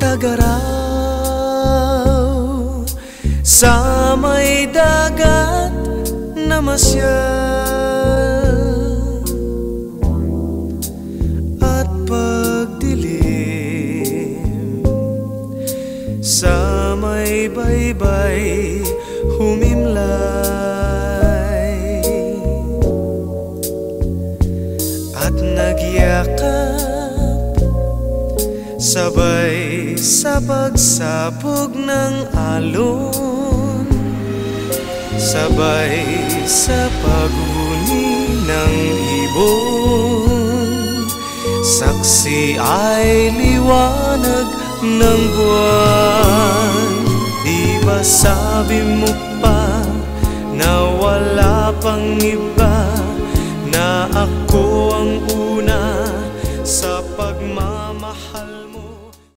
Tag-araw sa may dagat na masyal at pagdilim sa may baybay humimlay at nagyakap sabay sa pagsapog ng alon, sabay sa paghuni ng ibon, saksi ay liwanag ng buwan. Di ba sabi mo pa na wala pang iba, na ako ang una sa